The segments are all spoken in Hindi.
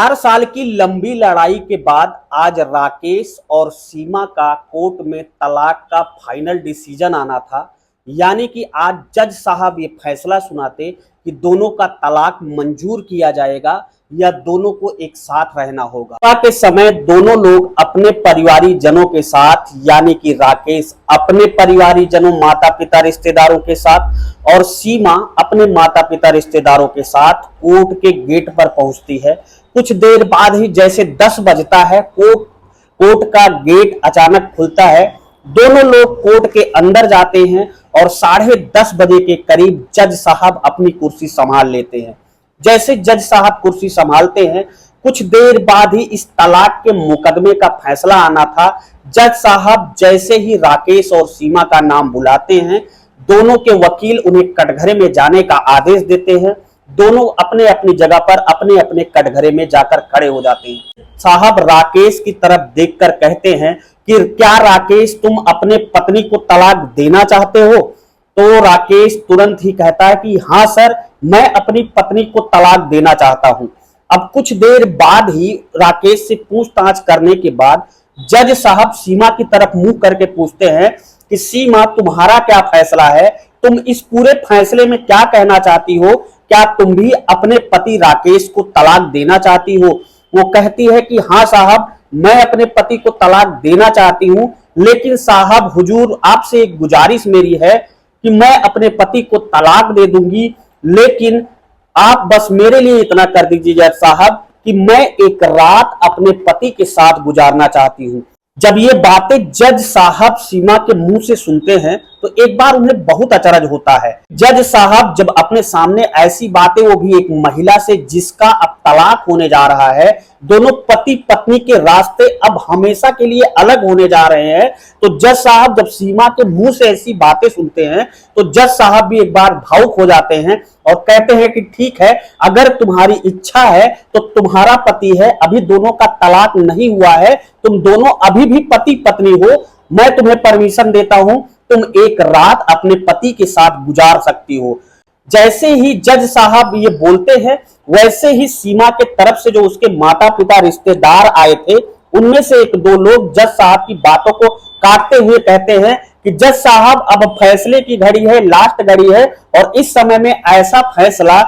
4 साल की लंबी लड़ाई के बाद आज राकेश और सीमा का कोर्ट में तलाक का फाइनल डिसीजन आना था। यानी कि आज जज साहब ये फैसला सुनाते कि दोनों का तलाक मंजूर किया जाएगा या दोनों को एक साथ रहना होगा। तलाक के समय दोनों लोग अपने परिवारी जनों के साथ, यानी कि राकेश अपने परिवारी जनों, माता पिता रिश्तेदारों के साथ और सीमा अपने माता पिता रिश्तेदारों के साथ कोर्ट के गेट पर पहुंचती है। कुछ देर बाद ही जैसे 10 बजता है, कोर्ट का गेट अचानक खुलता है। दोनों लोग कोर्ट के अंदर जाते हैं और 10:30 बजे के करीब जज साहब अपनी कुर्सी संभाल लेते हैं। जैसे जज साहब कुर्सी संभालते हैं, कुछ देर बाद ही इस तलाक के मुकदमे का फैसला आना था। जज साहब जैसे ही राकेश और सीमा का नाम बुलाते हैं, दोनों के वकील उन्हें कटघरे में जाने का आदेश देते हैं। दोनों अपने अपनी जगह पर अपने अपने कटघरे में जाकर खड़े हो जाते हैं। साहब राकेश की तरफ देखकर कहते हैं कि क्या राकेश तुम अपने पत्नी को तलाक देना चाहते हो? तो राकेश तुरंत ही कहता है कि हाँ सर, मैं अपनी पत्नी को तलाक देना चाहता हूं। अब कुछ देर बाद ही राकेश से पूछताछ करने के बाद जज साहब सीमा की तरफ मुंह करके पूछते हैं कि सीमा, तुम्हारा क्या फैसला है? तुम इस पूरे फैसले में क्या कहना चाहती हो? क्या तुम भी अपने पति राकेश को तलाक देना चाहती हो? वो कहती है कि हाँ साहब, मैं अपने पति को तलाक देना चाहती हूं, लेकिन साहब हुजूर, आपसे एक गुजारिश मेरी है कि मैं अपने पति को तलाक दे दूंगी, लेकिन आप बस मेरे लिए इतना कर दीजिए जज साहब कि मैं एक रात अपने पति के साथ गुजारना चाहती हूं। जब ये बातें जज साहब सीमा के मुंह से सुनते हैं तो एक बार उन्हें बहुत अचरज होता है। जज साहब जब अपने सामने ऐसी बातें, वो भी एक महिला से जिसका अब तलाक होने जा रहा है, दोनों पति पत्नी के रास्ते अब हमेशा के लिए अलग होने जा रहे हैं, तो जज साहब जब सीमा के मुंह से ऐसी बातें सुनते हैं तो जज साहब भी एक बार भावुक हो जाते हैं और कहते हैं कि ठीक है, अगर तुम्हारी इच्छा है तो तुम्हारा पति है, अभी दोनों का तलाक नहीं हुआ है, तुम दोनों अभी भी पति पत्नी हो, मैं तुम्हें परमिशन देता हूं, तुम एक रात अपने पति के साथ गुजार सकती हो। जैसे ही जज साहब ये बोलते हैं, वैसे ही सीमा के तरफ से जो उसके माता पिता रिश्तेदार आए थे, उनमें से एक दो लोग जज साहब की बातों को काटते हुए कहते हैं कि जज साहब, अब फैसले की घड़ी है, लास्ट घड़ी है और इस समय में ऐसा फैसला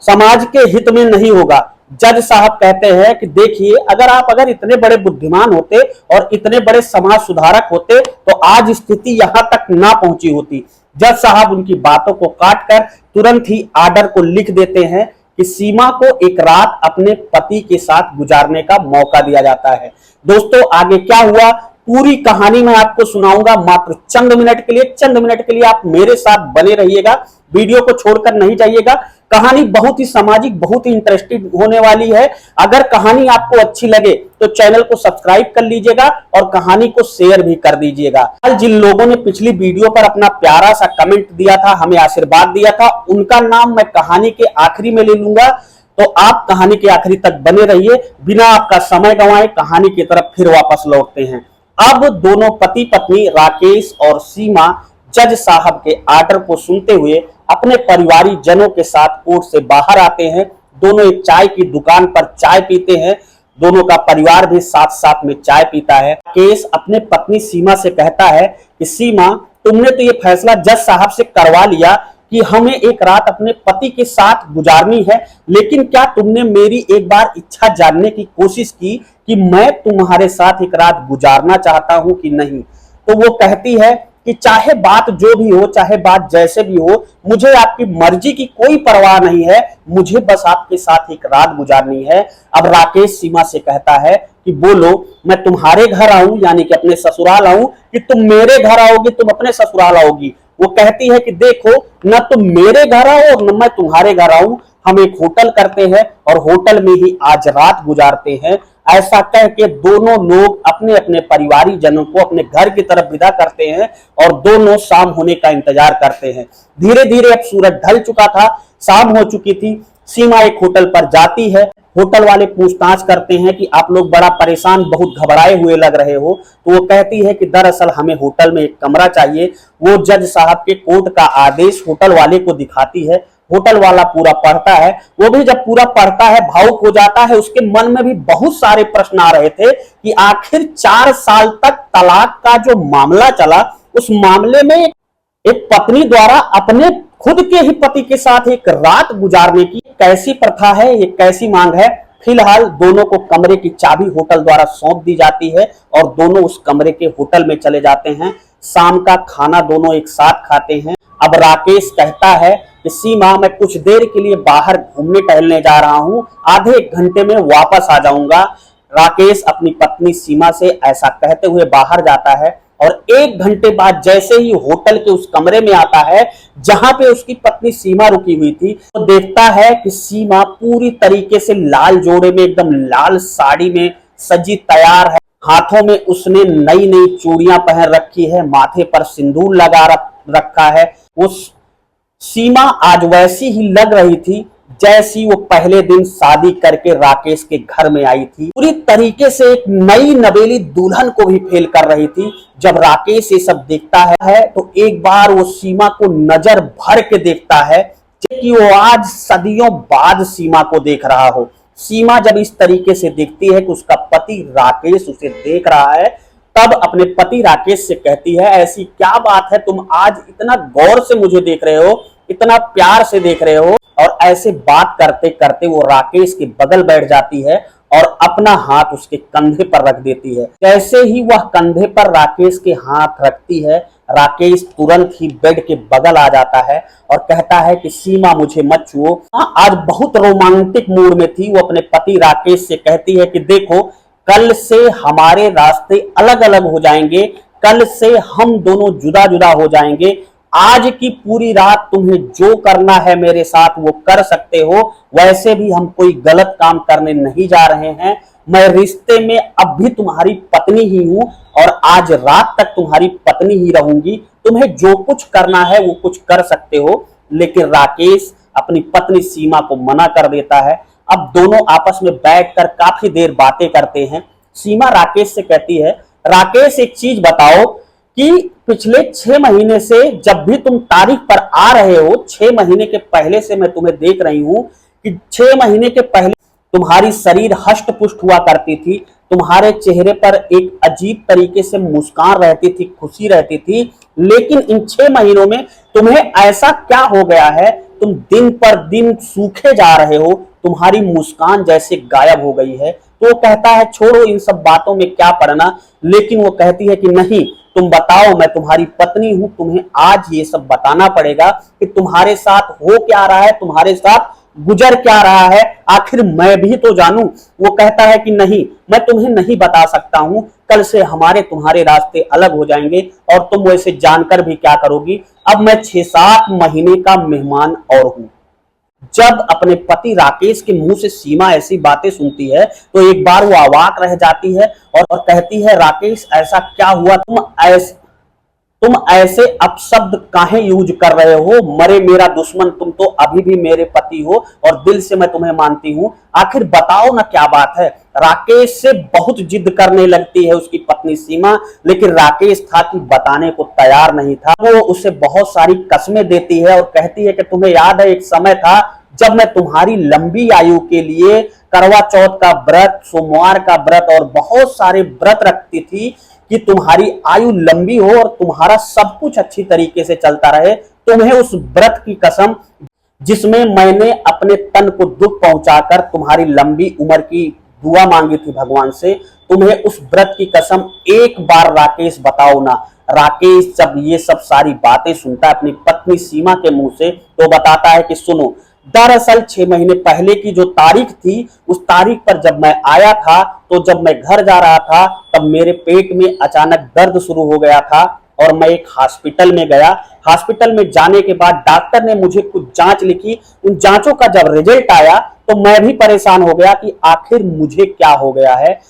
समाज के हित में नहीं होगा। जज साहब कहते हैं कि देखिए, अगर इतने बड़े बुद्धिमान होते और इतने बड़े समाज सुधारक होते तो आज स्थिति यहां तक ना पहुंची होती। जज साहब उनकी बातों को काटकर तुरंत ही आर्डर को लिख देते हैं कि सीमा को एक रात अपने पति के साथ गुजारने का मौका दिया जाता है। दोस्तों, आगे क्या हुआ पूरी कहानी मैं आपको सुनाऊंगा मात्र चंद मिनट के लिए। चंद मिनट के लिए आप मेरे साथ बने रहिएगा, वीडियो को छोड़कर नहीं जाइएगा। कहानी बहुत ही सामाजिक, बहुत ही इंटरेस्टिंग होने वाली है। अगर कहानी आपको अच्छी लगे तो चैनल को सब्सक्राइब कर लीजिएगा और कहानी को शेयर भी कर दीजिएगा। जिन लोगों ने पिछली वीडियो पर अपना प्यारा सा कमेंट दिया था, हमें आशीर्वाद दिया था, उनका नाम मैं कहानी के आखिरी में ले लूंगा, तो आप कहानी के आखिरी तक बने रहिए। बिना आपका समय गंवाए कहानी की तरफ फिर वापस लौटते हैं। अब दोनों पति पत्नी राकेश और सीमा जज साहब के आर्डर को सुनते हुए अपने परिवारी जनों के साथ कोर्ट से बाहर आते हैं। दोनों एक चाय की दुकान पर चाय पीते हैं। दोनों का परिवार भी साथ साथ में चाय पीता है। राकेश अपने पत्नी सीमा से कहता है कि सीमा, तुमने तो ये फैसला जज साहब से करवा लिया कि हमें एक रात अपने पति के साथ गुजारनी है, लेकिन क्या तुमने मेरी एक बार इच्छा जानने की कोशिश की कि मैं तुम्हारे साथ एक रात गुजारना चाहता हूं कि नहीं? तो वो कहती है कि चाहे बात जो भी हो, चाहे बात जैसे भी हो, मुझे आपकी मर्जी की कोई परवाह नहीं है, मुझे बस आपके साथ एक रात गुजारनी है। अब राकेश सीमा से कहता है कि बोलो, मैं तुम्हारे घर आऊं, यानी कि अपने ससुराल आऊं, कि तुम मेरे घर आओगी, तुम अपने ससुराल आओगी? वो कहती है कि देखो, न तुम मेरे घर आओ और न मैं तुम्हारे घर आऊं, हम एक होटल करते हैं और होटल में ही आज रात गुजारते हैं। ऐसा कह के दोनों लोग अपने अपने परिवारी जनों को अपने घर की तरफ विदा करते हैं और दोनों शाम होने का इंतजार करते हैं। धीरे धीरे अब सूरज ढल चुका था, शाम हो चुकी थी। सीमा एक होटल पर जाती है। होटल वाले पूछताछ करते हैं कि आप लोग बड़ा परेशान, बहुत घबराए हुए लग रहे हो। तो वो कहती है कि दरअसल हमें होटल में एक कमरा चाहिए। वो जज साहब के कोर्ट का आदेश होटल वाले को दिखाती है। होटल वाला पूरा पढ़ता है, वो भी जब पूरा पढ़ता है भावुक हो जाता है। उसके मन में भी बहुत सारे प्रश्न आ रहे थे कि आखिर 4 साल तक तलाक का जो मामला चला, उस मामले में एक पत्नी द्वारा अपने खुद के ही पति के साथ एक रात गुजारने की कैसी प्रथा है, ये कैसी मांग है। फिलहाल दोनों को कमरे की चाबी होटल द्वारा सौंप दी जाती है और दोनों उस कमरे के होटल में चले जाते हैं। शाम का खाना दोनों एक साथ खाते हैं। अब राकेश कहता है कि सीमा, मैं कुछ देर के लिए बाहर घूमने टहलने जा रहा हूं, आधे एक घंटे में वापस आ जाऊंगा। राकेश अपनी पत्नी सीमा से ऐसा कहते हुए बाहर जाता है और 1 घंटे बाद जैसे ही होटल के उस कमरे में आता है जहां पे उसकी पत्नी सीमा रुकी हुई थी, तो देखता है कि सीमा पूरी तरीके से लाल जोड़े में, एकदम लाल साड़ी में सजी तैयार है। हाथों में उसने नई नई चूड़ियां पहन रखी है, माथे पर सिंदूर लगा रखा है। उस सीमा आज वैसी ही लग रही थी जैसी वो पहले दिन शादी करके राकेश के घर में आई थी। पूरी तरीके से एक नई नवेली दुल्हन को भी फेल कर रही थी। जब राकेश ये सब देखता है तो एक बार वो सीमा को नजर भर के देखता है कि वो आज सदियों बाद सीमा को देख रहा हो। सीमा जब इस तरीके से देखती है कि उसका पति राकेश उसे देख रहा है, तब अपने पति राकेश से कहती है, ऐसी क्या बात है, तुम आज इतना गौर से मुझे देख रहे हो, इतना प्यार से देख रहे हो। और ऐसे बात करते करते वो राकेश के बगल बैठ जाती है और अपना हाथ उसके कंधे पर रख देती है। जैसे ही वह कंधे पर राकेश के हाथ रखती है, राकेश तुरंत ही बेड के बगल आ जाता है और कहता है कि सीमा, मुझे मत छुओ। आज बहुत रोमांटिक मूड में थी। वो अपने पति राकेश से कहती है कि देखो, कल से हमारे रास्ते अलग अलग हो जाएंगे, कल से हम दोनों जुदा जुदा हो जाएंगे। आज की पूरी रात तुम्हें जो करना है मेरे साथ वो कर सकते हो, वैसे भी हम कोई गलत काम करने नहीं जा रहे हैं। मैं रिश्ते में अब भी तुम्हारी पत्नी ही हूं और आज रात तक तुम्हारी पत्नी ही रहूंगी। तुम्हें जो कुछ करना है वो कुछ कर सकते हो। लेकिन राकेश अपनी पत्नी सीमा को मना कर देता है। अब दोनों आपस में बैठकर काफी देर बातें करते हैं। सीमा राकेश से कहती है, राकेश, एक चीज बताओ कि पिछले 6 महीने से जब भी तुम तारीख पर आ रहे हो, 6 महीने के पहले से मैं तुम्हें देख रही हूं कि 6 महीने के पहले तुम्हारी शरीर हष्ट पुष्ट हुआ करती थी, तुम्हारे चेहरे पर एक अजीब तरीके से मुस्कान रहती थी, खुशी रहती थी। लेकिन इन 6 महीनों में तुम्हें ऐसा क्या हो गया है, तुम दिन पर दिन सूखे जा रहे हो, तुम्हारी मुस्कान जैसे गायब हो गई है। तो वो कहता है, छोड़ो इन सब बातों में क्या पड़ना। लेकिन वो कहती है कि नहीं, तुम बताओ, मैं तुम्हारी पत्नी हूं, तुम्हें आज ये सब बताना पड़ेगा कि तुम्हारे साथ हो क्या रहा है, तुम्हारे साथ गुजर क्या रहा है, आखिर मैं भी तो जानूं। वो कहता है कि नहीं, मैं तुम्हें नहीं बता सकता हूं, कल से हमारे तुम्हारे रास्ते अलग हो जाएंगे और तुम वैसे जानकर भी क्या करोगी। अब मैं 6-7 महीने का मेहमान और हूं। जब अपने पति राकेश के मुंह से सीमा ऐसी बातें सुनती है तो एक बार वो अवाक रह जाती है और कहती है, राकेश, ऐसा क्या हुआ, तुम ऐसे अपशब्द काहे यूज कर रहे हो, मरे मेरा दुश्मन, तुम तो अभी भी मेरे पति हो और दिल से मैं तुम्हें मानती हूं, आखिर बताओ ना क्या बात है। राकेश से बहुत जिद करने लगती है उसकी पत्नी सीमा, लेकिन राकेश था कि बताने को तैयार नहीं था। वो उसे बहुत सारी कसमें देती है और कहती है कि तुम्हें याद है, एक समय था जब मैं तुम्हारी लंबी आयु के लिए करवा चौथ का व्रत, सोमवार का व्रत और बहुत सारे व्रत रखती थी कि तुम्हारी आयु लंबी हो और तुम्हारा सब कुछ अच्छी तरीके से चलता रहे। तुम्हें उस व्रत की कसम, जिसमें मैंने अपने तन को दुख पहुंचाकर तुम्हारी लंबी उम्र की दुआ मांगी थी भगवान से, तुम्हें उस व्रत की कसम एक बार राकेश बताओ ना। राकेश जब ये सब सारी बातें सुनता है अपनी पत्नी सीमा के मुंह से, तो बताता है कि सुनो, दरअसल 6 महीने पहले की जो तारीख थी, उस तारीख पर जब मैं आया था, तो जब मैं घर जा रहा था तब मेरे पेट में अचानक दर्द शुरू हो गया था और मैं एक हॉस्पिटल में गया। हॉस्पिटल में जाने के बाद डॉक्टर ने मुझे कुछ जांच लिखी। उन जांचों का जब रिजल्ट आया तो मैं भी परेशान हो गया कि आखिर मुझे क्या हो गया है।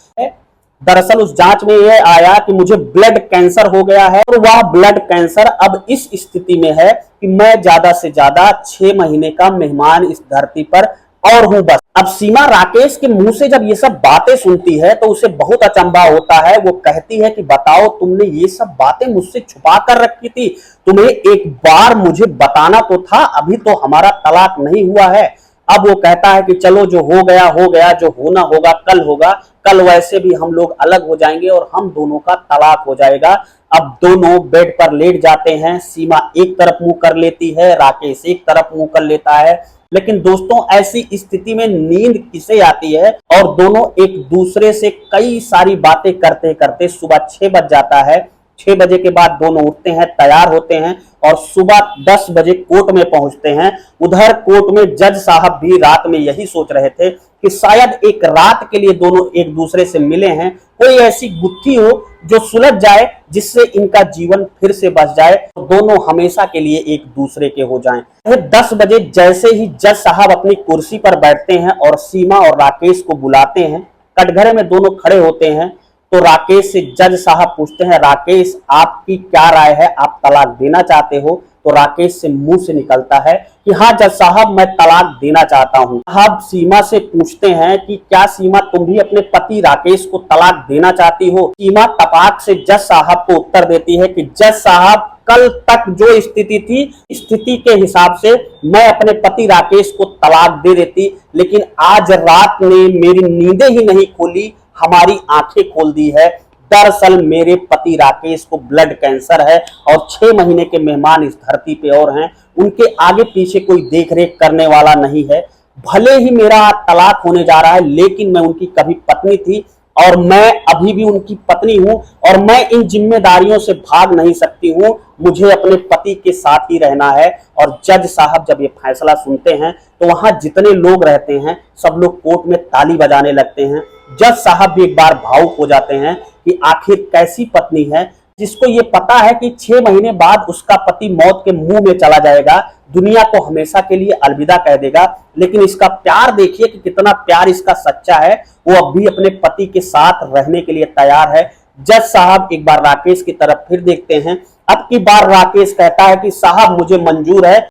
दरअसल उस जांच में यह आया कि मुझे ब्लड कैंसर हो गया है और वह ब्लड कैंसर अब इस स्थिति में है कि मैं ज्यादा से ज्यादा 6 महीने का मेहमान इस धरती पर और हूं बस। अब सीमा राकेश के मुंह से जब ये सब बातें सुनती है तो उसे बहुत अचंभा होता है। वो कहती है कि बताओ, तुमने ये सब बातें मुझसे छुपा कर रखी थी, तुम्हें एक बार मुझे बताना तो था, अभी तो हमारा तलाक नहीं हुआ है। अब वो कहता है कि चलो जो हो गया, जो होना होगा कल होगा, कल वैसे भी हम लोग अलग हो जाएंगे और हम दोनों का तलाक हो जाएगा। अब दोनों बेड पर लेट जाते हैं। सीमा एक तरफ मुंह कर लेती है, राकेश एक तरफ मुंह कर लेता है। लेकिन दोस्तों, ऐसी स्थिति में नींद किसे आती है, और दोनों एक दूसरे से कई सारी बातें करते करते सुबह 6 बज जाता है। 6 बजे के बाद दोनों उठते हैं, तैयार होते हैं और सुबह 10 बजे कोर्ट में पहुंचते हैं। उधर कोर्ट में जज साहब भी रात में यही सोच रहे थे कि शायद एक रात के लिए दोनों एक दूसरे से मिले हैं, कोई ऐसी गुत्थी हो जो सुलझ जाए, जिससे इनका जीवन फिर से बच जाए, तो दोनों हमेशा के लिए एक दूसरे के हो जाएं। 10 बजे जैसे ही जज साहब अपनी कुर्सी पर बैठते हैं और सीमा और राकेश को बुलाते हैं, कटघरे में दोनों खड़े होते हैं, तो राकेश से जज साहब पूछते हैं, राकेश आपकी क्या राय है, आप तलाक देना चाहते हो? तो राकेश से मुंह से निकलता है कि हाँ जज साहब, मैं तलाक देना चाहता हूं। साहब सीमा से पूछते हैं कि क्या सीमा, तुम भी अपने पति राकेश को तलाक देना चाहती हो? सीमा तपाक से जज साहब को उत्तर देती है कि जज साहब, कल तक जो स्थिति थी, स्थिति के हिसाब से मैं अपने पति राकेश को तलाक दे देती, लेकिन आज रात ने मेरी नींदें ही नहीं खोली, हमारी आंखें खोल दी है। दरअसल मेरे पति राकेश को ब्लड कैंसर है और 6 महीने के मेहमान इस धरती पे और हैं, उनके आगे पीछे कोई देख रेख करने वाला नहीं है। भले ही मेरा तलाक होने जा रहा है, लेकिन मैं उनकी कभी पत्नी थी और मैं अभी भी उनकी पत्नी हूं, और मैं इन जिम्मेदारियों से भाग नहीं सकती हूं, मुझे अपने पति के साथ ही रहना है। और जज साहब जब ये फैसला सुनते हैं तो वहां जितने लोग रहते हैं सब लोग कोर्ट में ताली बजाने लगते हैं। जज साहब भी एक बार भावुक हो जाते हैं कि आखिर कैसी पत्नी है जिसको ये पता है कि 6 महीने बाद उसका पति मौत के मुंह में चला जाएगा, दुनिया को हमेशा के लिए अलविदा कह देगा, लेकिन इसका प्यार देखिए कि कितना प्यार इसका सच्चा है, वो अब भी अपने पति के साथ रहने के लिए तैयार है। जज साहब एक बार राकेश की तरफ फिर देखते हैं। अब की बार राकेश कहता है कि साहब मुझे मंजूर है,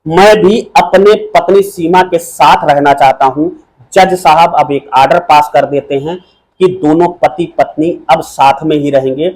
मैं भी अपने पत्नी सीमा के साथ रहना चाहता हूं। जज साहब अब एक आर्डर पास कर देते हैं कि दोनों पति पत्नी अब साथ में ही रहेंगे।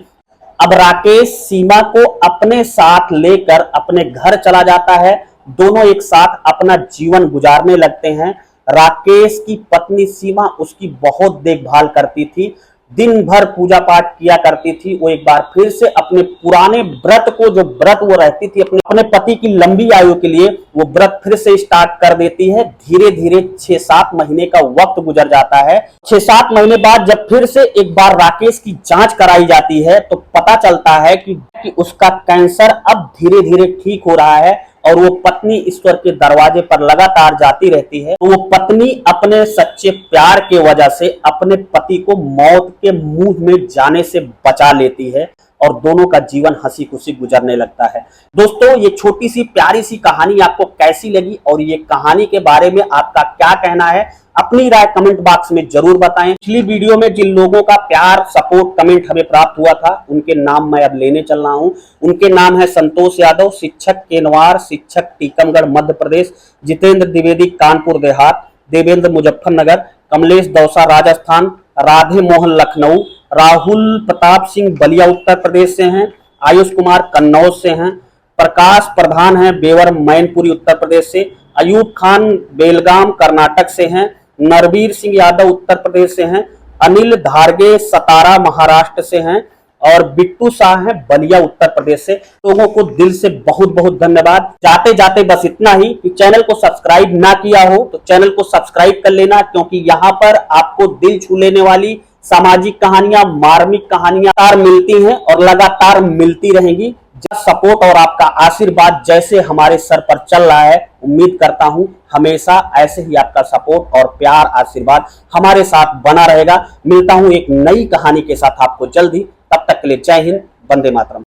अब राकेश सीमा को अपने साथ लेकर अपने घर चला जाता है। दोनों एक साथ अपना जीवन गुजारने लगते हैं। राकेश की पत्नी सीमा उसकी बहुत देखभाल करती थी, दिन भर पूजा पाठ किया करती थी। वो एक बार फिर से अपने पुराने व्रत को, जो व्रत वो रहती थी अपने पति की लंबी आयु के लिए, वो व्रत फिर से स्टार्ट कर देती है। धीरे धीरे 6-7 महीने का वक्त गुजर जाता है। 6-7 महीने बाद जब फिर से एक बार राकेश की जांच कराई जाती है तो पता चलता है कि उसका कैंसर अब धीरे धीरे ठीक हो रहा है, और वो पत्नी ईश्वर के दरवाजे पर लगातार जाती रहती है। तो वो पत्नी अपने सच्चे प्यार के वजह से अपने पति को मौत के मुंह में जाने से बचा लेती है, और दोनों का जीवन हंसी खुशी गुजरने लगता है। दोस्तों, ये छोटी सी प्यारी सी कहानी आपको कैसी लगी, और ये कहानी के बारे में आपका क्या कहना है, अपनी राय कमेंट बॉक्स में जरूर बताएं। पिछली वीडियो में जिन लोगों का प्यार, सपोर्ट, कमेंट हमें प्राप्त हुआ था, उनके नाम मैं अब लेने चल रहा हूं। उनके नाम है संतोष यादव, शिक्षक केनवार, शिक्षक टीकमगढ़ मध्य प्रदेश, जितेंद्र द्विवेदी कानपुर देहात, देवेंद्र मुजफ्फरनगर, कमलेश दौसा राजस्थान, राधे मोहन लखनऊ, राहुल प्रताप सिंह बलिया उत्तर प्रदेश से हैं, आयुष कुमार कन्नौज से हैं, प्रकाश प्रधान है बेवर मैनपुरी उत्तर प्रदेश से, अयूब खान बेलगाम कर्नाटक से हैं, नरवीर सिंह यादव उत्तर प्रदेश से हैं, अनिल धारगे सतारा महाराष्ट्र से हैं, और बिट्टू शाह हैं बलिया उत्तर प्रदेश से। लोगों को दिल से बहुत बहुत धन्यवाद। जाते जाते बस इतना ही कि चैनल को सब्सक्राइब ना किया हो तो चैनल को सब्सक्राइब कर लेना, क्योंकि यहाँ पर आपको दिल छू लेने वाली सामाजिक कहानियां, मार्मिक कहानियां मिलती हैं और लगातार मिलती रहेंगी। सपोर्ट और आपका आशीर्वाद जैसे हमारे सर पर चल रहा है, उम्मीद करता हूं हमेशा ऐसे ही आपका सपोर्ट और प्यार, आशीर्वाद हमारे साथ बना रहेगा। मिलता हूं एक नई कहानी के साथ आपको जल्दी। तब तक के लिए जय हिंद, वंदे मातरम।